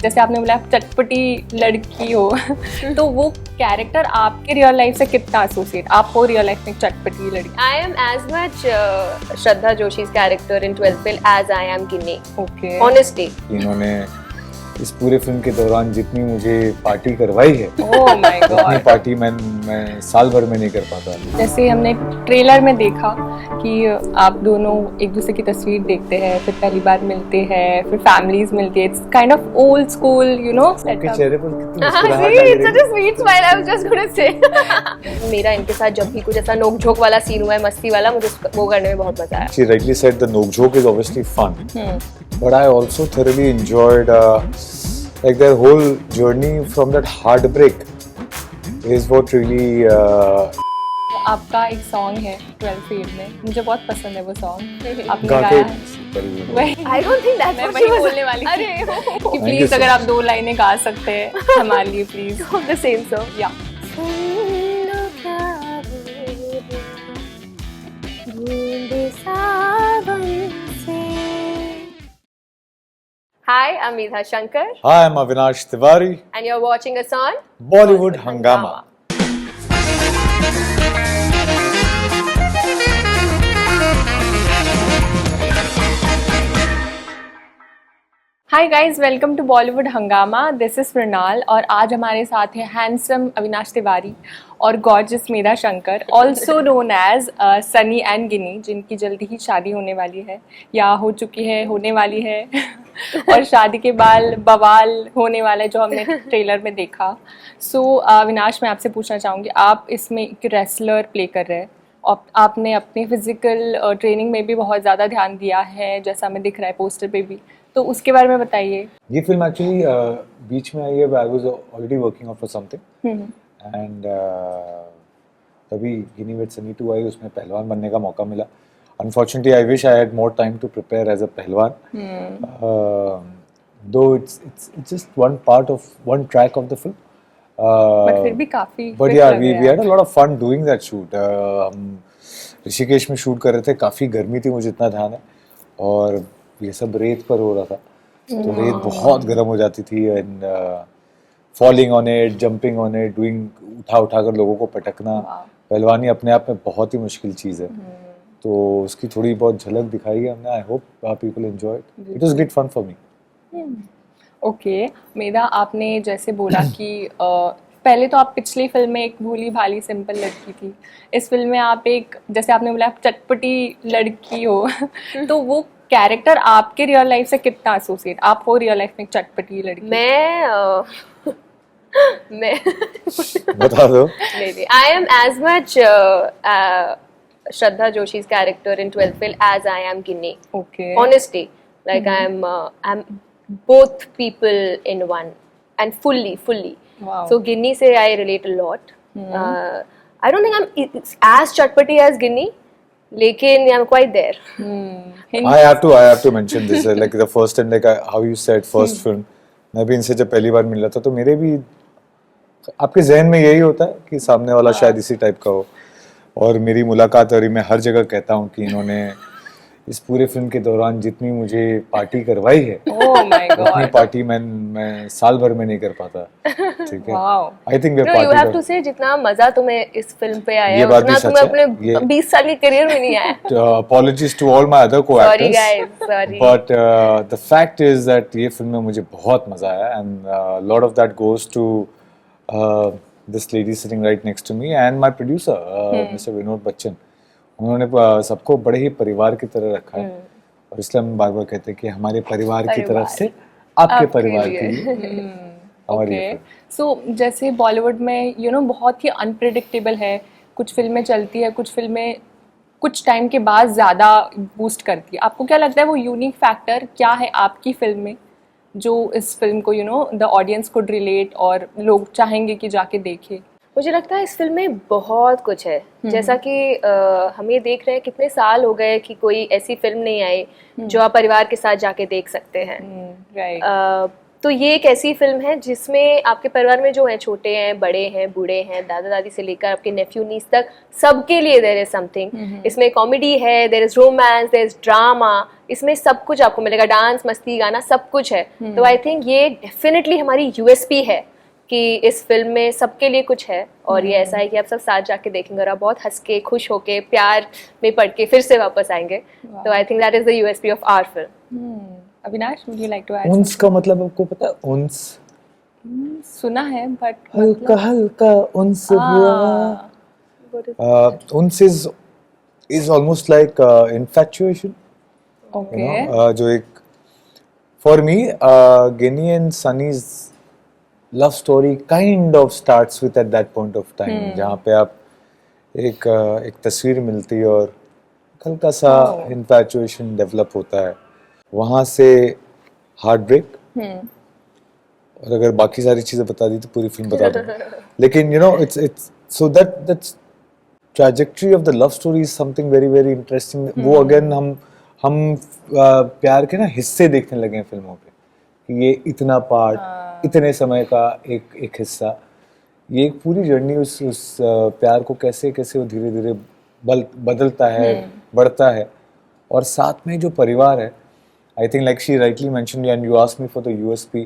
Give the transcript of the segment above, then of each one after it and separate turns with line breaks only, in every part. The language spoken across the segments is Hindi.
जैसे आपने बोला आप चटपटी लड़की हो तो वो कैरेक्टर आपके रियल लाइफ से कितना एसोसिएट, आप हो रियल लाइफ में चटपटी लड़की?
I am as much Shraddha Joshi's character in 12th Fail as I am Ginny.
Okay
Honestly.
इन्होंने इस पूरे फिल्म के दौरान जितनी मुझे पार्टी करवाई है
ओह माय
उतनी
गॉड।
पार्टी मैं साल भर में नहीं कर पाता।
जैसे हमने ट्रेलर में देखा कि आप दोनों एक दूसरे की तस्वीर देखते हैं, फिर पहली बार मिलते हैं, फिर फैमिलीज मिलती है, it's kind of old school you know
आपके चेहरे पर कितनी
See,
मुस्कुराहट
it's
uh
such a sweet smile. I was just gonna say. मेरा इनके साथ जब भी कुछ ऐसा नोक झोंक वाला सीन हुआ है, मस्ती वाला, मुझे वो करने में बहुत मजा आया.
She rightly said the knock joke is obviously fun, but I also thoroughly enjoyed like their whole journey from that heartbreak is what really
आपका एक सॉन्ग है 12 फेल में, मुझे बहुत पसंद है वो सॉन्ग, आपने
गा
गाया
के
है। वही
I don't think that's
मैं
what
वही
she was
बोलने वाली थी
अरे
कि
Thank you
प्लीज
so
अगर आप
much.
2 लाइनें गा सकते हैं हमारे लिए प्लीज।
the same song.
या
Hi, I'm Medha Shankar
Hi, I'm Avinash Tiwari,
and you're watching us on
Bollywood Hangama.
Hi guys, welcome to Bollywood Hungama. This is Mrinal और आज हमारे साथ है हैंडसम अविनाश तिवारी और gorgeous Medha Shankar, also known as Sunny and Ginny, जिनकी जल्दी ही शादी होने वाली है या हो चुकी है, होने वाली है और शादी के बाद बवाल होने वाला है जो हमने ट्रेलर में देखा। सो अविनाश, मैं आपसे पूछना चाहूँगी, आप इसमें एक रेसलर प्ले कर रहे हैं और आपने अपनी फिजिकल ट्रेनिंग में भी बहुत ज़्यादा ध्यान दिया है, जैसा हमें दिख रहा है पोस्टर पे भी, तो उसके बारे में बताइए।
ये फिल्म एक्चुअली बीच में आई है, I was already working on for something and तभी गिनी विद सनी 2 आई, उसमें पहलवान बनने का मौका मिला। Unfortunately I wish I had more time to prepare as a पहलवान, though it's just one part of one track of the film,
but फिर भी काफी
but yeah we had a lot of fun doing that shoot. हम ऋषिकेश में शूट कर रहे थे, काफ़ी गर्मी थी, मुझे इतना ध्यान है, और ये सब रेत पर हो रहा था, तो रेत बहुत गर्म हो जाती थी and falling on it, jumping on it, doing उठा कर लोगों को पटकना, पहलवानी अपने आप में बहुत ही मुश्किल चीज़ है, तो उसकी थोड़ी बहुत झलक दिखाई है हमने। I hope people enjoy it, it was great fun for me.
Okay Medha, आपने जैसे बोला कि पहले तो आप पिछली फिल्म में एक भोली भाली सिंपल लड़की थी, इस फिल्म में आप एक, जैसे आपने बोला आप चटपटी लड़की हो तो वो कैरेक्टर आपके रियल लाइफ से कितना एसोसिएट, आप हो रियल लाइफ में एक चटपटी लड़की?
मैं
बता दो।
नहीं, I am as much Shraddha Joshi's character in 12th Fail as I am Ginny.
Okay
Honestly, like I'm both people in one and fully.
Wow.
So Ginny से I relate a lot. I don't think I'm as chatpati as Ginny, लेकिन I'm quite there.
I have to mention this, like the first and like how you said first film, मैं भी इनसे जब पहली बार मिला था तो मेरे भी आपके जहन में यही होता है कि सामने वाला शायद इसी टाइप का हो, और मेरी मुलाकात और मैं हर जगह कहता हूँ कि इन्होंने इस पूरे फिल्म के दौरान जितनी मुझे पार्टी करवाई है
ओह माय
उतनी
गॉड,
पार्टी मैं साल भर में नहीं कर पाता। ठीक है,
wow.
I think way
No, you have to say जितना मजा तुम्हें इस फिल्म पे आया
ये
है
बात भी
उतना
सच
तुम्हें
है,
अपने
ये-
20 साल के करियर में नहीं आया।
apologies to all my other
Sorry
co-actors,
guys, sorry.
but the fact is that ये फिल्म में मुझे बहुत मजा आया, and lot of that goes to this lady sitting right next to me and my producer Mr. Vinod Bachchan. उन्होंने सबको बड़े ही परिवार की तरह रखा है, और इसलिए हम बार बार कहते हैं कि हमारे परिवार की तरफ से आपके परिवार के लिए हमारी ये
ओके
फिल्म।
सो जैसे बॉलीवुड में बहुत ही अनप्रिडिक्टेबल है, कुछ फिल्में चलती है, कुछ फिल्में कुछ टाइम के बाद ज़्यादा बूस्ट करती है, आपको क्या लगता है वो यूनिक फैक्टर क्या है आपकी फिल्म में जो इस फिल्म को द ऑडियंस कुड रिलेट और लोग चाहेंगे कि जाके देखे?
मुझे लगता है इस फिल्म में बहुत कुछ है, जैसा कि हम ये देख रहे हैं कितने साल हो गए कि कोई ऐसी फिल्म नहीं आई जो आप परिवार के साथ जाके देख सकते हैं।
राइट,
तो ये एक ऐसी फिल्म है जिसमें आपके परिवार में जो हैं, छोटे हैं, बड़े हैं, बूढ़े हैं, दादा दादी से लेकर आपके नेफ्यू नीस तक, सबके लिए देयर इज समथिंग। इसमें कॉमेडी है, there is romance, there is drama, इसमें सब कुछ आपको मिलेगा, डांस, मस्ती, गाना, सब कुछ है। तो आई थिंक ये डेफिनेटली हमारी यूएसपी है कि इस फिल्म में सबके लिए कुछ है, और ये ऐसा है कि आप सब साथ जाके देखेंगे और आप बहुत हंस के, खुश होके, प्यार में पड़ के फिर से वापस आएंगे। तो I think that is the USP of our film.
Avinash, would you like to add
उन्स का मतलब आपको पता है? उन्स
something? सुना है बट
हल्का हल्का उन्स हुआ। उन्स is almost like infatuation, you
okay
know, जो एक for me Ginny and Sunny's love story kind of starts with at that point of time, जहाँ पे आप एक तस्वीर मिलती है और हल्का सा infatuation develop होता है, वहाँ से हार्ट ब्रेक, और अगर बाकी सारी चीजें बता दी तो पूरी फिल्म बता दूंगा। लेकिन you know it's so that's trajectory of the love story is something very very interesting. वो अगेन हम प्यार के ना हिस्से देखने लगे हैं फिल्मों पे, कि ये इतना पार्ट, इतने समय का एक हिस्सा, ये एक पूरी जर्नी उस प्यार को कैसे कैसे वो धीरे धीरे बदलता है, बढ़ता है। और साथ में जो परिवार है, I think like she rightly mentioned and you asked me for the USP,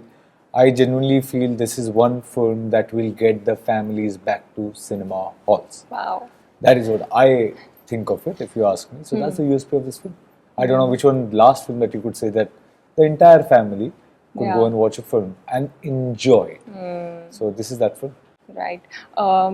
I genuinely feel this is one film that will get the families back to cinema halls.
Wow,
That is what I think of it if you ask me. So that's the USP of this film. I don't know which one last film that you could say that the entire family could go and watch a film and enjoy it. So this is that film.
Right.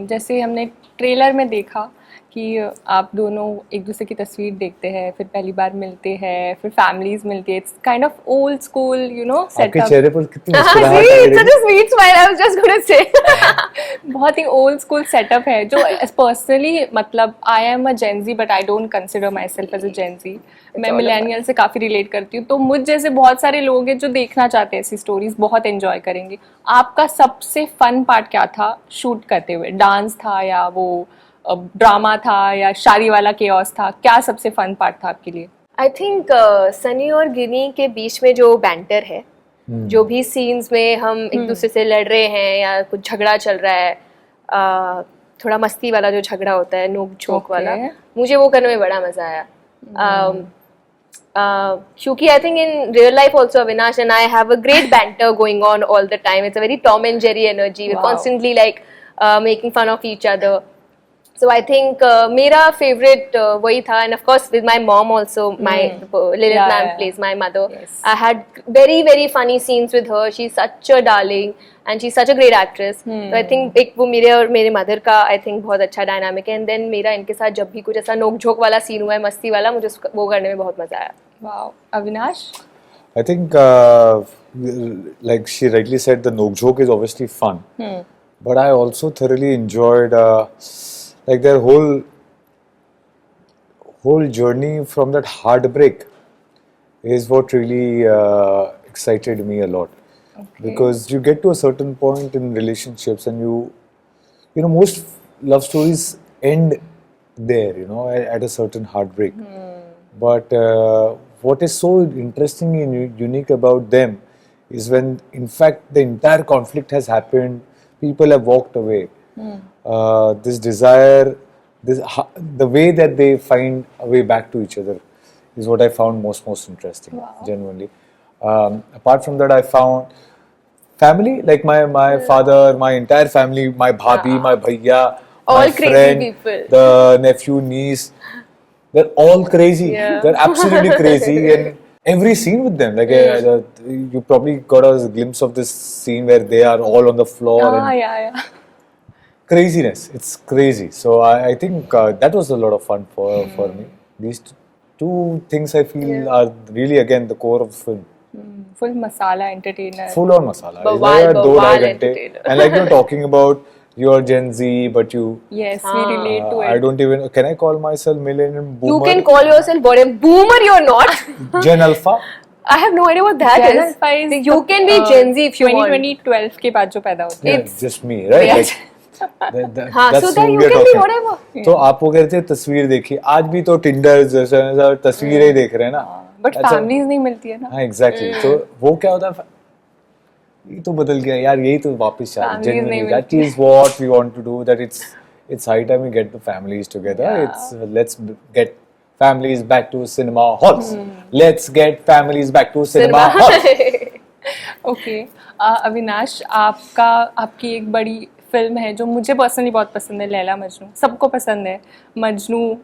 जैसे हमने ट्रेलर में देखा कि आप दोनों एक दूसरे की तस्वीर देखते हैं, फिर पहली बार मिलते हैं, फिर फैमिलीज मिलती है। It's kind of old school, you know,
आपके
सेटअप।
चेहरे पर कितनी मुस्कुराहट आ रही है।
Sweet smile, I was just gonna say.
बहुत ही ओल्ड स्कूल सेटअप है, जो पर्सनली मतलब I am a Gen Z but I don't consider myself as a Gen Z. मैं मिलेनियल से काफ़ी रिलेट करती हूँ, तो मुझ जैसे बहुत सारे लोग हैं जो देखना चाहते हैं ऐसी स्टोरीज, बहुत एंजॉय करेंगे। आपका सबसे फन पार्ट क्या था शूट करते हुए? डांस था या वो ड्रामा था या शादी वाला केओस था? क्या सबसे फन पार्ट था आपके लिए?
आई थिंक सनी और गिनी के बीच में जो बैंटर है, जो भी सीन्स में हम एक दूसरे से लड़ रहे हैं या कुछ झगड़ा चल रहा है, थोड़ा मस्ती वाला जो झगड़ा होता है, नोक झोंक वाला, मुझे वो करने में बड़ा मजा आया। क्योंकि I think in real life also Avinash and I have a great banter going on all the time. It's a very Tom and Jerry energy, we constantly like making fun of each other. So I think मेरा favorite वही था, and of course with my mom also, my Lilith ma'am plays my mother. Yes. I had very very funny scenes with her. She's such a darling and she's such a great actress. So I think एक वो मेरे और मेरे mother का I think बहुत अच्छा dynamic है, and then मेरा इनके साथ जब भी कुछ ऐसा नोक झोंक वाला सीन हुआ है, मस्ती वाला, मुझे वो करने में बहुत मजा आया।
Wow, Avinash?
I think like she rightly said, the nok jok is obviously fun, but I also thoroughly enjoyed like their whole journey from that heartbreak is what really excited me a lot. Okay. Because you get to a certain point in relationships and you know most love stories end there, you know, at a certain heartbreak. But what is so interesting and unique about them is when in fact the entire conflict has happened, people have walked away. This desire, the way that they find a way back to each other is what I found most interesting. Wow. Genuinely. Apart from that, I found family, like my father, my entire family, my bhabhi, my bhaiya,
all
my
crazy
friend,
people,
the nephew, niece, they're all crazy. Yeah. They're absolutely crazy, and every scene with them, like you probably got a glimpse of this scene where they are all on the floor.
Yeah.
Craziness, it's crazy. So I think that was a lot of fun for me. These two things I feel are really again the core of the film.
Full masala entertainer.
Full on masala.
Bawal entertainer.
And like you're talking about you're Gen Z, but you.
Yes, we relate to it.
I don't even. Can I call myself millennium boomer?
You can call yourself boomer. You're not.
Gen Alpha.
I have no idea what that
Gen Alpha is.
You can be Gen Z if you want.
2012 के बाद जो पैदा होते
हैं. It's just me, right?
Yes.
हाँ, so that you can be whatever.
तो आप वो कहते हैं तस्वीर देखी, आज भी तो टिंडर जैसा तस्वीरें ही देख रहे हैं ना,
बट फैमिलीज नहीं मिलती है ना।
हाँ एग्जैक्टली। तो वो क्या होता है, ये तो बदल गया यार, यही तो वापस
Families
genuinely
नहीं
that is what we want to do, that it's high time we get the families together.
Yeah.
It's let's get families back to cinema halls. Let's get families back to cinema halls.
Okay Avinash, आपकी एक बड़ी फिल्म है जो मुझे पर्सनली बहुत पसंद है, लैला मजनू। सबको पसंद है Majnu,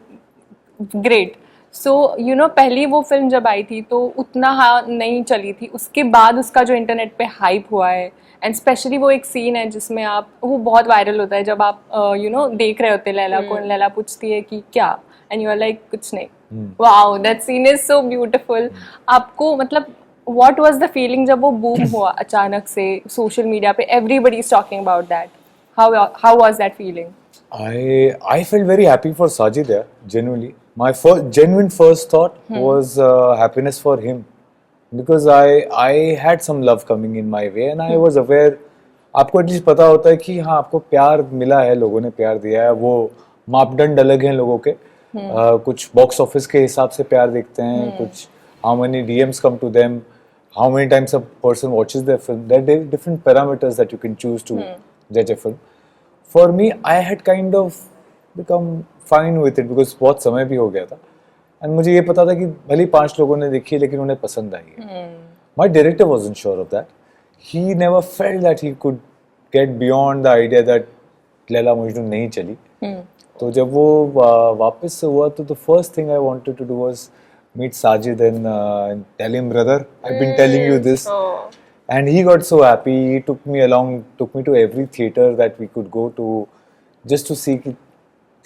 great. So you know पहली वो फिल्म जब आई थी तो उतना नहीं चली थी, उसके बाद उसका जो इंटरनेट पे हाइप हुआ है, एंड स्पेशली वो एक सीन है जिसमें वो बहुत वायरल होता है जब आप यू नो देख रहे होते लैला को, लैला पूछती है कि क्या, एंड यू आर लाइक कुछ नहीं। Wow, that scene is so beautiful. आपको मतलब what was the feeling जब वो बूम हुआ अचानक से सोशल मीडिया पे, everybody is talking about that, how was that feeling?
I felt very happy for Sajid there, genuinely. My genuine first thought was happiness for him, because I had some love coming in my way and I was aware. आपको एटलीस्ट पता होता है कि हाँ आपको प्यार मिला है, लोगों ने प्यार दिया है। वो मापदंड अलग हैं लोगों के, कुछ बॉक्स ऑफिस के हिसाब से प्यार देखते हैं, कुछ how many DMs come to them, how many times a person watches their film. There are different parameters that you can choose to judge a film. For me, I had kind of become fine with it because बहुत समय भी हो गया था, and मुझे ये पता था कि भले 5 लोगों ने देखी है लेकिन उन्हें पसंद आई है। My director wasn't sure of that. He never felt that he could get beyond the idea that Laila Majnu नहीं चली। तो जब वो वापस से हुआ तो the first thing I wanted to do was meet Sajid and tell him, brother, I've been telling you this. And he got so happy. He took me to every theater that we could go to, just to see कि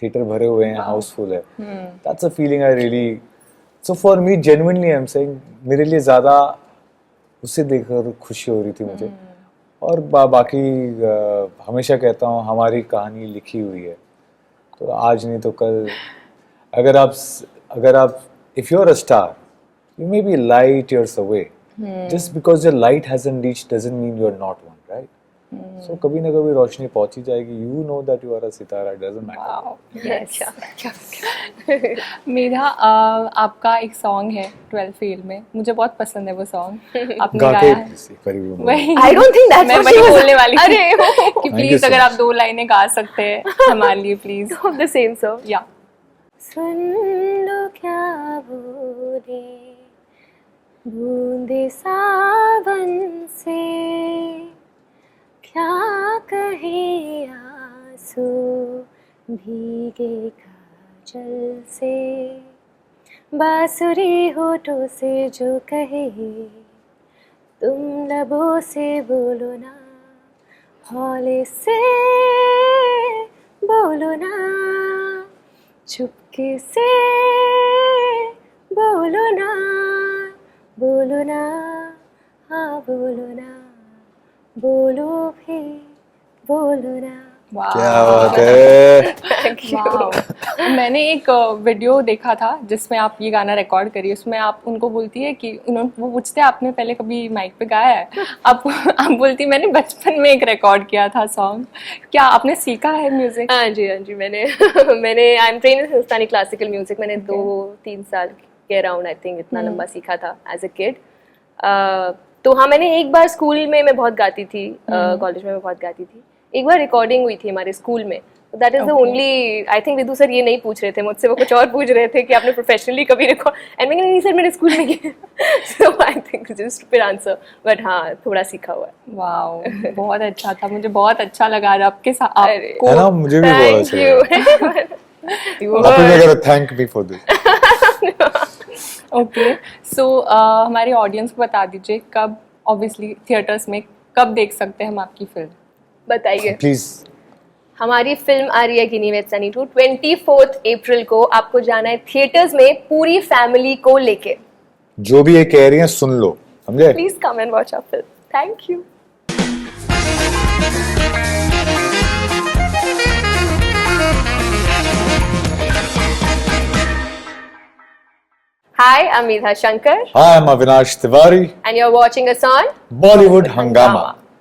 theater भरे हुए हैं, houseful है। That's a feeling I really. So for me, genuinely, I'm saying, मेरे लिए ज़्यादा उसे देखकर खुशी हो रही थी मुझे। और बाकी हमेशा कहता हूँ हमारी कहानी लिखी हुई है, तो आज नहीं तो कल अगर आप if you're a star, you may be light years away. Just because your light hasn't reached doesn't mean you're not one, right? So कभी ना कभी रोशनी पहुंच ही जाएगी। You know that you are a Sitara, it doesn't matter.
Wow, yes. मेरा आपका एक सॉन्ग है 12 फेल में, मुझे बहुत पसंद है वो सॉन्ग, आपने गाया है। वही
I don't think that's
मैं
what
वही
she was-
बोलने वाली थी
अरे
कि
you
प्लीज
so
अगर आप
much.
2 लाइनें गा सकते हैं हमारे लिए please.
of the same song.
या
सुन लो क्या बोले बूंदे सावन से, क्या कहे आंसू भीगे काजल से, बांसुरी होठों से जो कहे तुम लबों से बोलो ना, हौले से बोलो ना, चुपके से बोलो ना, बोलो ना, हाँ बोलो ना, बोलो भी बोलो ना।
क्या बात है।
Thank you.
वाओ। मैंने एक वीडियो देखा था जिसमें आप ये गाना रिकॉर्ड करी, उसमें आप उनको बोलती है कि वो पूछते हैं आपने पहले कभी माइक पे गाया है, आप बोलती मैंने बचपन में एक रिकॉर्ड किया था सॉन्ग। क्या आपने सीखा है म्यूजिक?
हाँ जी मैंने I am train in Hindustani classical music. मैंने 2-3 साल के अराउंड आई थिंक इतना लंबा सीखा था एज अ किड। तो हाँ, मैंने एक बार स्कूल में मैं बहुत गाती थी, कॉलेज में मैं बहुत गाती थी। एक बार रिकॉर्डिंग हुई थी हमारे स्कूल में, that is the only. I think Vidhu sir ये नहीं पूछ रहे थे मुझसे, वो कुछ और पूछ रहे थे कि आपने प्रोफेशनली कभी रिकॉर्ड, एंड मैंने नहीं सर मेरे स्कूल में किया। So I think just stupid answer, but हाँ थोड़ा सीखा हुआ है।
वाओ, बहुत अच्छा था, मुझे बहुत अच्छा लगा आपके साथ
अरे,
है ना, मुझे भी बहुत अच्छा लगा।
Thank you.
आप लोग अगर thank me for this.
Okay, so हमारे ऑडियंस को बता दीजिए कब, ऑब्वियसली थिएटर्स में कब देख सकते हैं हम आपकी फिल्म?
बताइए।
प्लीज।
हमारी फिल्म आ रही है गिनी विद सनी 2 24 अप्रैल को। आपको जाना है थिएटर्स में पूरी फैमिली को लेके।
जो भी ये कह रही हैं सुन लो, समझे?
Please come and watch our film. Thank you. Hi, I'm Medha Shankar.
Hi, I'm Avinash Tiwari.
And you're watching us on
Bollywood Hangama.